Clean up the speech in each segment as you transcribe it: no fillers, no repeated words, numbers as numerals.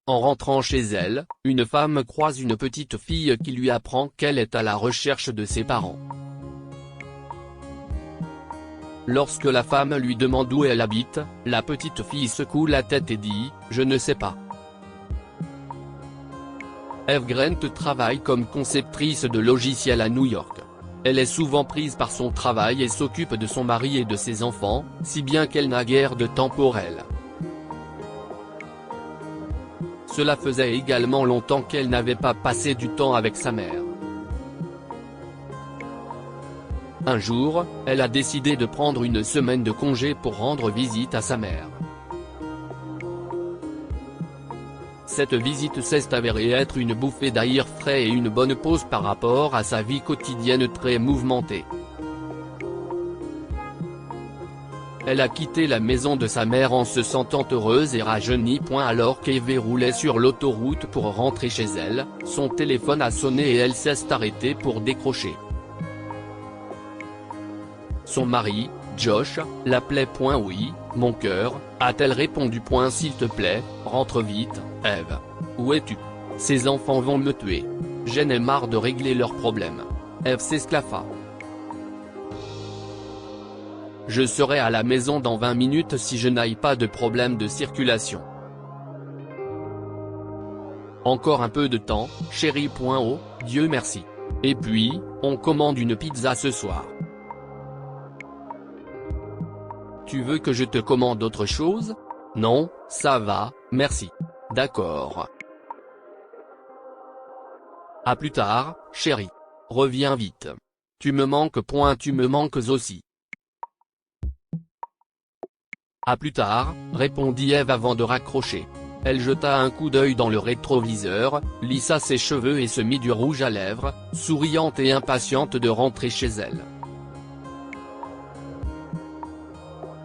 En rentrant chez elle, une femme croise une petite fille qui lui apprend qu'elle est à la recherche de ses parents. Lorsque la femme lui demande où elle habite, la petite fille secoue la tête et dit « Je ne sais pas ». Eve Grant travaille comme conceptrice de logiciels à New York. Elle est souvent prise par son travail et s'occupe de son mari et de ses enfants, si bien qu'elle n'a guère de temps pour elle. Cela faisait également longtemps qu'elle n'avait pas passé du temps avec sa mère. Un jour, elle a décidé de prendre une semaine de congé pour rendre visite à sa mère. Cette visite s'est avérée être une bouffée d'air frais et une bonne pause par rapport à sa vie quotidienne très mouvementée. Elle a quitté la maison de sa mère en se sentant heureuse et rajeunie. Alors qu'Eve roulait sur l'autoroute pour rentrer chez elle, son téléphone a sonné et elle s'est arrêtée pour décrocher. Son mari, Josh, l'appelait. Oui, mon cœur, a-t-elle répondu. S'il te plaît, rentre vite, Eve. Où es-tu? Ces enfants vont me tuer. J'en ai marre de régler leurs problèmes. Eve s'esclaffa. Je serai à la maison dans 20 minutes si je n'aille pas de problème de circulation. Encore un peu de temps, chérie. Oh, Dieu merci. Et puis, on commande une pizza ce soir. Tu veux que je te commande autre chose? Non, ça va, merci. D'accord. À plus tard, chérie. Reviens vite. Tu me manques. Tu me manques aussi. À plus tard, répondit Eve avant de raccrocher. Elle jeta un coup d'œil dans le rétroviseur, lissa ses cheveux et se mit du rouge à lèvres, souriante et impatiente de rentrer chez elle.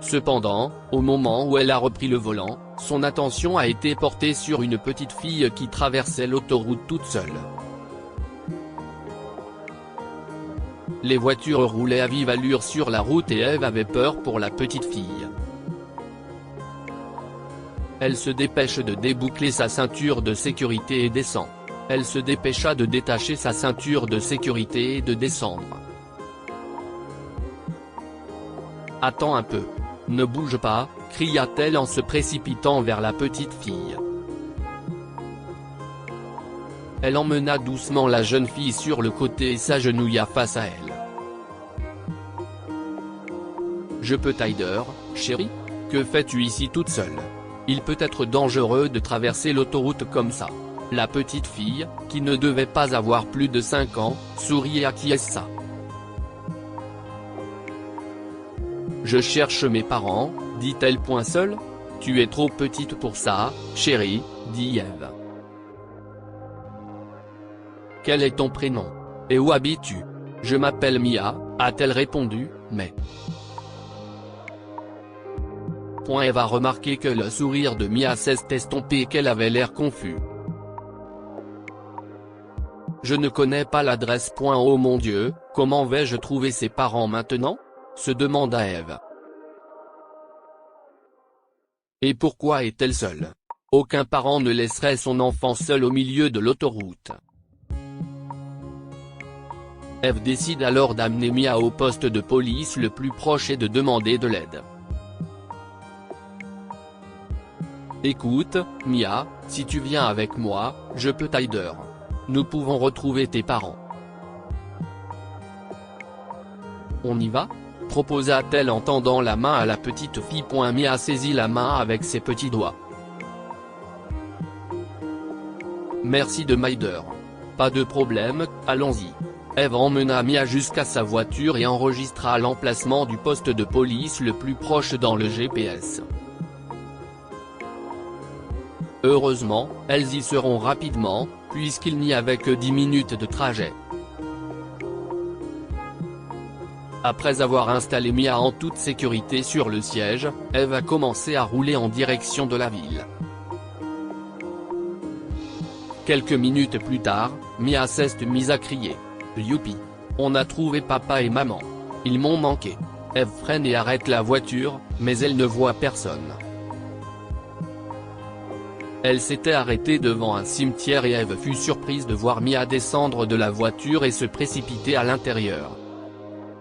Cependant, au moment où elle a repris le volant, son attention a été portée sur une petite fille qui traversait l'autoroute toute seule. Les voitures roulaient à vive allure sur la route et Eve avait peur pour la petite fille. Elle se dépêche de déboucler sa ceinture de sécurité et descend. Elle se dépêcha de détacher sa ceinture de sécurité et de descendre. Attends un peu. Ne bouge pas, cria-t-elle en se précipitant vers la petite fille. Elle emmena doucement la jeune fille sur le côté et s'agenouilla face à elle. Je peux t'aider, chérie? Que fais-tu ici toute seule? Il peut être dangereux de traverser l'autoroute comme ça. La petite fille, qui ne devait pas avoir plus de 5 ans, sourit et acquiesça. Je cherche mes parents, dit-elle. Seule? Tu es trop petite pour ça, chérie, dit Eve. Quel est ton prénom? Et où habites-tu? Je m'appelle Mia, a-t-elle répondu, mais... Eve a remarqué que le sourire de Mia s'est estompé et qu'elle avait l'air confus. Je ne connais pas l'adresse. Oh mon Dieu, comment vais-je trouver ses parents maintenant? Se demanda Eve. Et pourquoi est-elle seule? Aucun parent ne laisserait son enfant seul au milieu de l'autoroute. Eve décide alors d'amener Mia au poste de police le plus proche et de demander de l'aide. Écoute, Mia, si tu viens avec moi, je peux t'aider. Nous pouvons retrouver tes parents. On y va? Proposa-t-elle en tendant la main à la petite fille. Mia saisit la main avec ses petits doigts. Merci de m'aider. Pas de problème, allons-y. Eve emmena Mia jusqu'à sa voiture et enregistra l'emplacement du poste de police le plus proche dans le GPS. Heureusement, elles y seront rapidement, puisqu'il n'y avait que 10 minutes de trajet. Après avoir installé Mia en toute sécurité sur le siège, Eve a commencé à rouler en direction de la ville. Quelques minutes plus tard, Mia s'est mise à crier. « Youpi! On a trouvé papa et maman. Ils m'ont manqué. » Eve freine et arrête la voiture, mais elle ne voit personne. Elle s'était arrêtée devant un cimetière et Eve fut surprise de voir Mia descendre de la voiture et se précipiter à l'intérieur.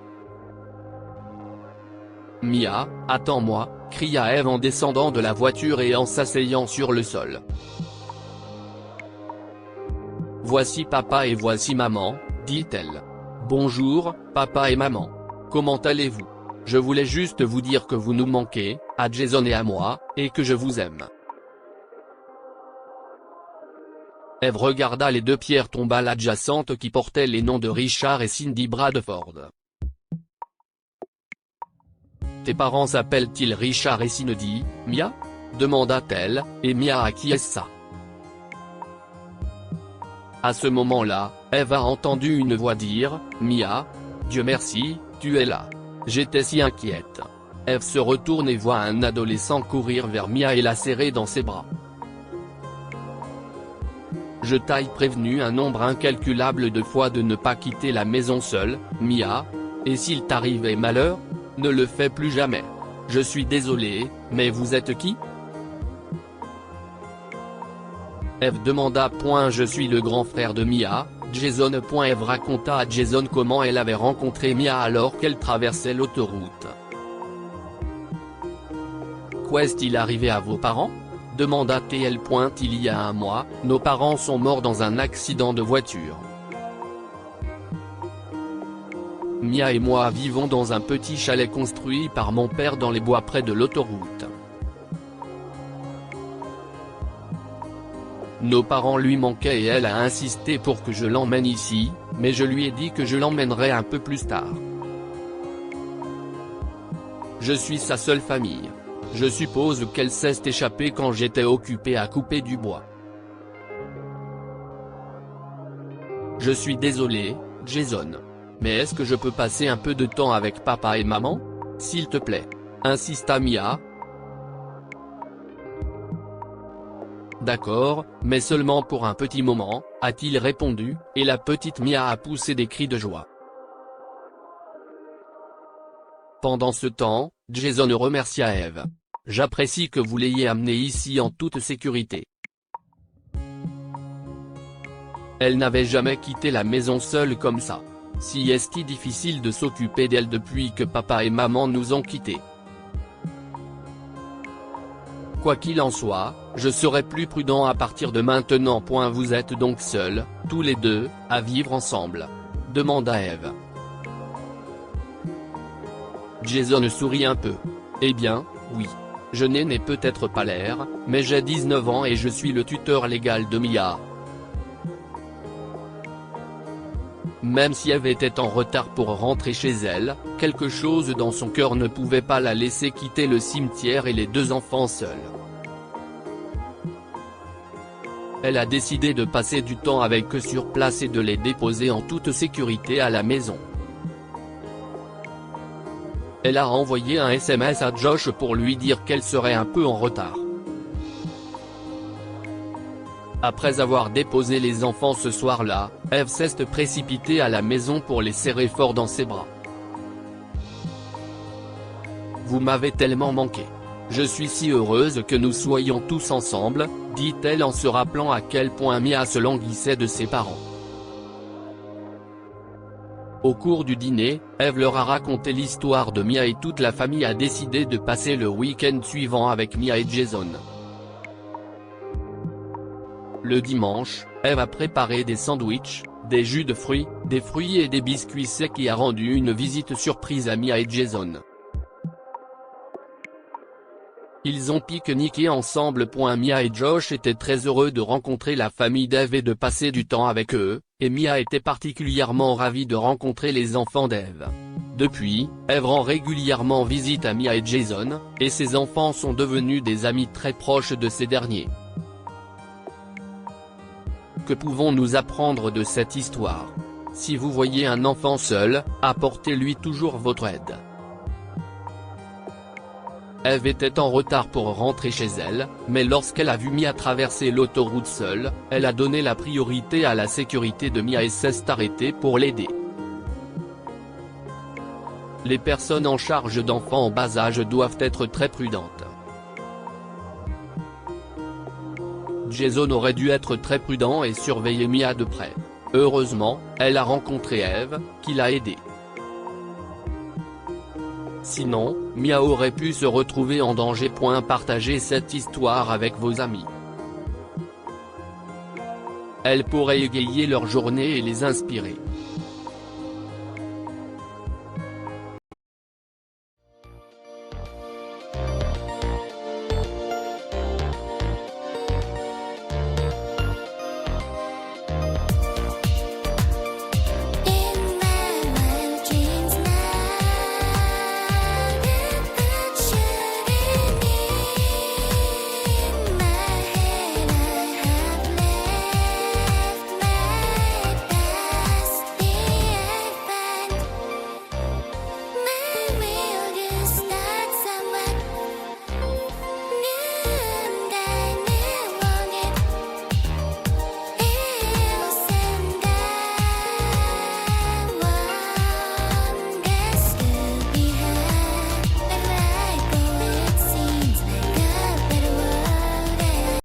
« Mia, attends-moi », cria Eve en descendant de la voiture et en s'asseyant sur le sol. « Voici papa et voici maman », dit-elle. « Bonjour, papa et maman. Comment allez-vous? Je voulais juste vous dire que vous nous manquez, à Jason et à moi, et que je vous aime. » Eve regarda les deux pierres tombales adjacentes qui portaient les noms de Richard et Cindy Bradford. « Tes parents s'appellent-ils Richard et Cindy, Mia ?» demanda-t-elle, et Mia acquiesça. À ce moment-là, Eve a entendu une voix dire « Mia, Dieu merci, tu es là. J'étais si inquiète. » Eve se retourne et voit un adolescent courir vers Mia et la serrer dans ses bras. « Je t'ai prévenu un nombre incalculable de fois de ne pas quitter la maison seule, Mia. Et s'il t'arrivait malheur? Ne le fais plus jamais. Je suis désolé, mais vous êtes qui? » Eve demanda. Je suis le grand frère de Mia, Jason. Eve raconta à Jason comment elle avait rencontré Mia alors qu'elle traversait l'autoroute. « Qu'est-il arrivé à vos parents? Demanda-t-elle. Il y a un mois, nos parents sont morts dans un accident de voiture. Mia et moi vivons dans un petit chalet construit par mon père dans les bois près de l'autoroute. Nos parents lui manquaient et elle a insisté pour que je l'emmène ici, mais je lui ai dit que je l'emmènerai un peu plus tard. Je suis sa seule famille. Je suppose qu'elle s'est échappée quand j'étais occupé à couper du bois. Je suis désolé, Jason. Mais est-ce que je peux passer un peu de temps avec papa et maman? S'il te plaît. Insista Mia. D'accord, mais seulement pour un petit moment, a-t-il répondu, et la petite Mia a poussé des cris de joie. Pendant ce temps, Jason remercia Eve. « J'apprécie que vous l'ayez amenée ici en toute sécurité. » Elle n'avait jamais quitté la maison seule comme ça. Si est difficile de s'occuper d'elle depuis que papa et maman nous ont quittés. Quoi qu'il en soit, je serai plus prudent à partir de maintenant. Vous êtes donc seuls, tous les deux, à vivre ensemble? Demanda Eve. Jason sourit un peu. Eh bien, oui. Je n'ai peut-être pas l'air, mais j'ai 19 ans et je suis le tuteur légal de Mia. Même si Eve était en retard pour rentrer chez elle, quelque chose dans son cœur ne pouvait pas la laisser quitter le cimetière et les deux enfants seuls. Elle a décidé de passer du temps avec eux sur place et de les déposer en toute sécurité à la maison. Elle a envoyé un SMS à Josh pour lui dire qu'elle serait un peu en retard. Après avoir déposé les enfants ce soir-là, Eve s'est précipitée à la maison pour les serrer fort dans ses bras. « Vous m'avez tellement manqué. Je suis si heureuse que nous soyons tous ensemble, » dit-elle en se rappelant à quel point Mia se languissait de ses parents. Au cours du dîner, Eve leur a raconté l'histoire de Mia et toute la famille a décidé de passer le week-end suivant avec Mia et Jason. Le dimanche, Eve a préparé des sandwichs, des jus de fruits, des fruits et des biscuits secs et a rendu une visite surprise à Mia et Jason. Ils ont pique-niqué ensemble. Mia et Josh étaient très heureux de rencontrer la famille d'Eve et de passer du temps avec eux, et Mia était particulièrement ravie de rencontrer les enfants d'Eve. Depuis, Eve rend régulièrement visite à Mia et Jason, et ses enfants sont devenus des amis très proches de ces derniers. Que pouvons-nous apprendre de cette histoire? Si vous voyez un enfant seul, apportez-lui toujours votre aide. Eve était en retard pour rentrer chez elle, mais lorsqu'elle a vu Mia traverser l'autoroute seule, elle a donné la priorité à la sécurité de Mia et s'est arrêtée pour l'aider. Les personnes en charge d'enfants en bas âge doivent être très prudentes. Jason aurait dû être très prudent et surveiller Mia de près. Heureusement, elle a rencontré Eve, qui l'a aidée. Sinon, Mia aurait pu se retrouver en danger. Partagez cette histoire avec vos amis. Elle pourrait égayer leur journée et les inspirer.